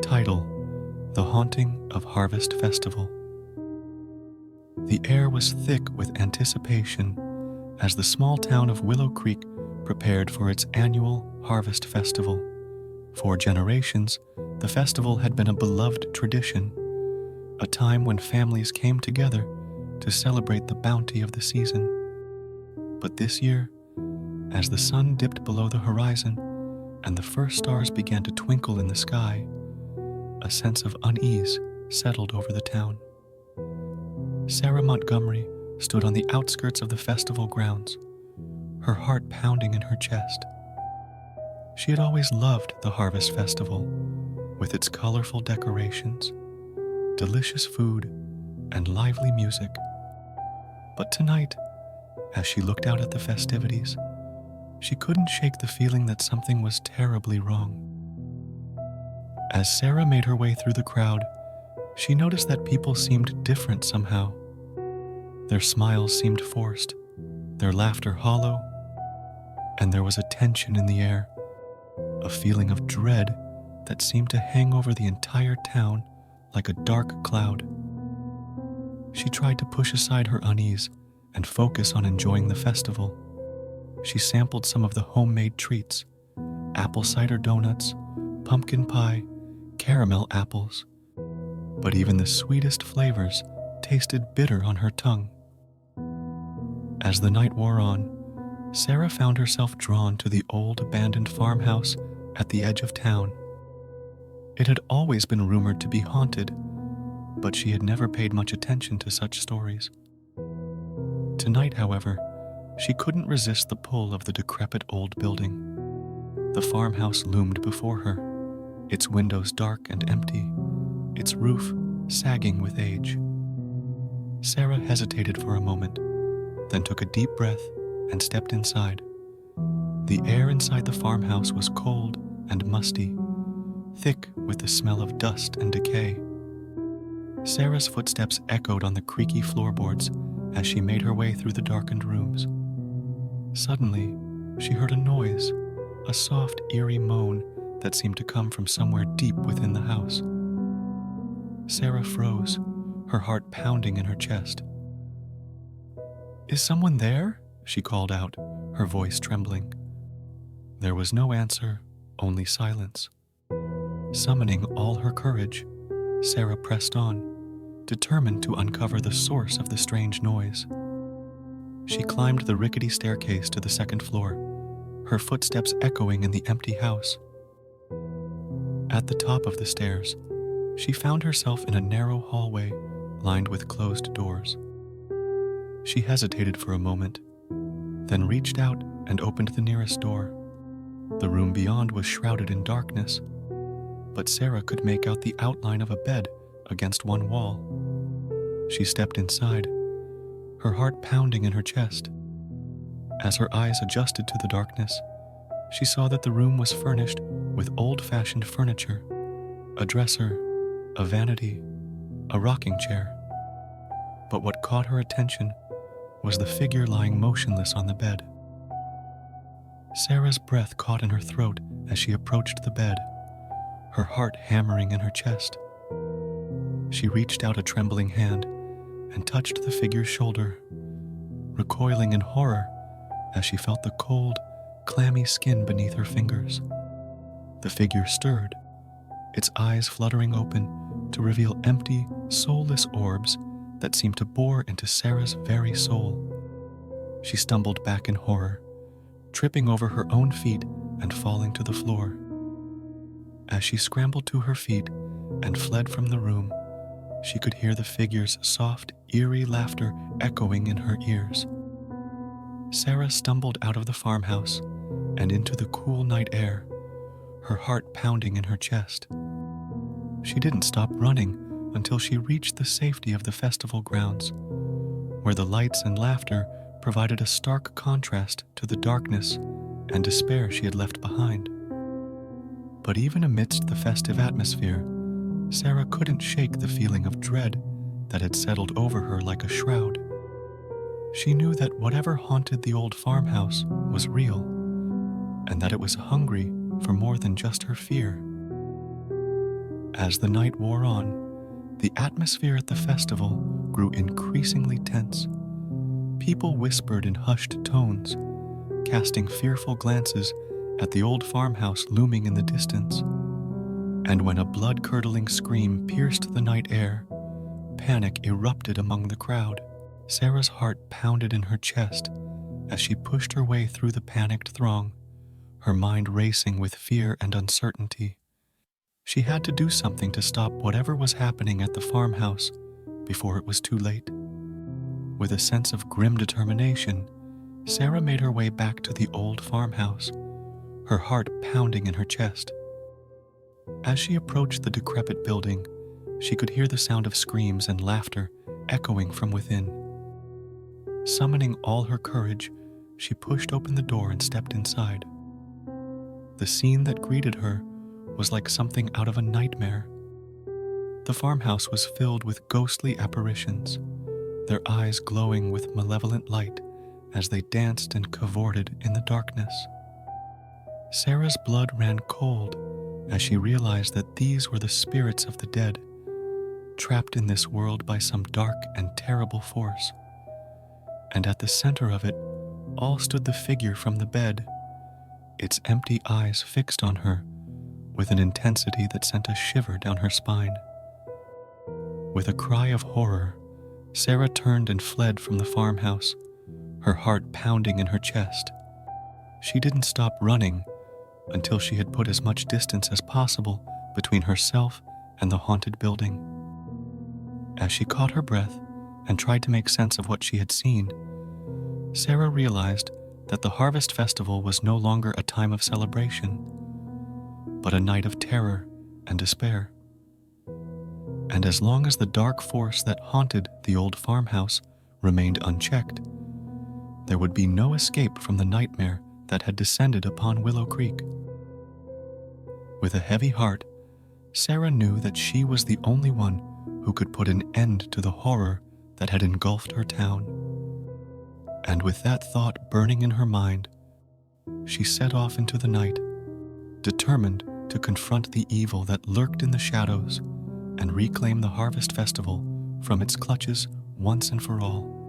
Title: The Haunting of Harvest Festival. The air was thick with anticipation as the small town of Willow Creek prepared for its annual Harvest Festival. For generations, the festival had been a beloved tradition, a time when families came together to celebrate the bounty of the season. But this year, as the sun dipped below the horizon and the first stars began to twinkle in the sky, a sense of unease settled over the town. Sarah Montgomery stood on the outskirts of the festival grounds, her heart pounding in her chest. She had always loved the Harvest Festival, with its colorful decorations, delicious food, and lively music. But tonight, as she looked out at the festivities, she couldn't shake the feeling that something was terribly wrong. As Sarah made her way through the crowd, she noticed that people seemed different somehow. Their smiles seemed forced, their laughter hollow, and there was a tension in the air, a feeling of dread that seemed to hang over the entire town like a dark cloud. She tried to push aside her unease and focus on enjoying the festival. She sampled some of the homemade treats: apple cider donuts, pumpkin pie, caramel apples. But even the sweetest flavors tasted bitter on her tongue. As the night wore on, Sarah found herself drawn to the old abandoned farmhouse at the edge of town. It had always been rumored to be haunted, but she had never paid much attention to such stories. Tonight, however, she couldn't resist the pull of the decrepit old building. The farmhouse loomed before her, its windows dark and empty, its roof sagging with age. Sarah hesitated for a moment, then took a deep breath and stepped inside. The air inside the farmhouse was cold and musty, thick with the smell of dust and decay. Sarah's footsteps echoed on the creaky floorboards as she made her way through the darkened rooms. Suddenly, she heard a noise, a soft, eerie moan that seemed to come from somewhere deep within the house. Sarah froze, her heart pounding in her chest. "Is someone there?" she called out, her voice trembling. There was no answer, only silence. Summoning all her courage, Sarah pressed on, determined to uncover the source of the strange noise. She climbed the rickety staircase to the second floor, her footsteps echoing in the empty house. At the top of the stairs, she found herself in a narrow hallway lined with closed doors. She hesitated for a moment, then reached out and opened the nearest door. The room beyond was shrouded in darkness, but Sarah could make out the outline of a bed against one wall. She stepped inside, her heart pounding in her chest. As her eyes adjusted to the darkness, she saw that the room was furnished with old-fashioned furniture: a dresser, a vanity, a rocking chair. But what caught her attention was the figure lying motionless on the bed. Sarah's breath caught in her throat as she approached the bed, her heart hammering in her chest. She reached out a trembling hand and touched the figure's shoulder, recoiling in horror as she felt the cold, clammy skin beneath her fingers. The figure stirred, its eyes fluttering open to reveal empty, soulless orbs that seemed to bore into Sarah's very soul. She stumbled back in horror, tripping over her own feet and falling to the floor. As she scrambled to her feet and fled from the room, she could hear the figure's soft, eerie laughter echoing in her ears. Sarah stumbled out of the farmhouse and into the cool night air, her heart pounding in her chest. She didn't stop running until she reached the safety of the festival grounds, where the lights and laughter provided a stark contrast to the darkness and despair she had left behind. But even amidst the festive atmosphere, Sarah couldn't shake the feeling of dread that had settled over her like a shroud. She knew that whatever haunted the old farmhouse was real, and that it was hungry for more than just her fear. As the night wore on, the atmosphere at the festival grew increasingly tense. People whispered in hushed tones, casting fearful glances at the old farmhouse looming in the distance. And when a blood-curdling scream pierced the night air, panic erupted among the crowd. Sarah's heart pounded in her chest as she pushed her way through the panicked throng, her mind racing with fear and uncertainty. She had to do something to stop whatever was happening at the farmhouse before it was too late. With a sense of grim determination, Sarah made her way back to the old farmhouse, her heart pounding in her chest. As she approached the decrepit building, she could hear the sound of screams and laughter echoing from within. Summoning all her courage, she pushed open the door and stepped inside. The scene that greeted her was like something out of a nightmare. The farmhouse was filled with ghostly apparitions, their eyes glowing with malevolent light as they danced and cavorted in the darkness. Sarah's blood ran cold as she realized that these were the spirits of the dead, trapped in this world by some dark and terrible force. And at the center of it all stood the figure from the bed, its empty eyes fixed on her with an intensity that sent a shiver down her spine. With a cry of horror, Sarah turned and fled from the farmhouse, her heart pounding in her chest. She didn't stop running until she had put as much distance as possible between herself and the haunted building. As she caught her breath and tried to make sense of what she had seen, Sarah realized that the Harvest Festival was no longer a time of celebration, but a night of terror and despair. And as long as the dark force that haunted the old farmhouse remained unchecked, there would be no escape from the nightmare that had descended upon Willow Creek. With a heavy heart, Sarah knew that she was the only one who could put an end to the horror that had engulfed her town. And with that thought burning in her mind, she set off into the night, determined to confront the evil that lurked in the shadows and reclaim the Harvest Festival from its clutches once and for all.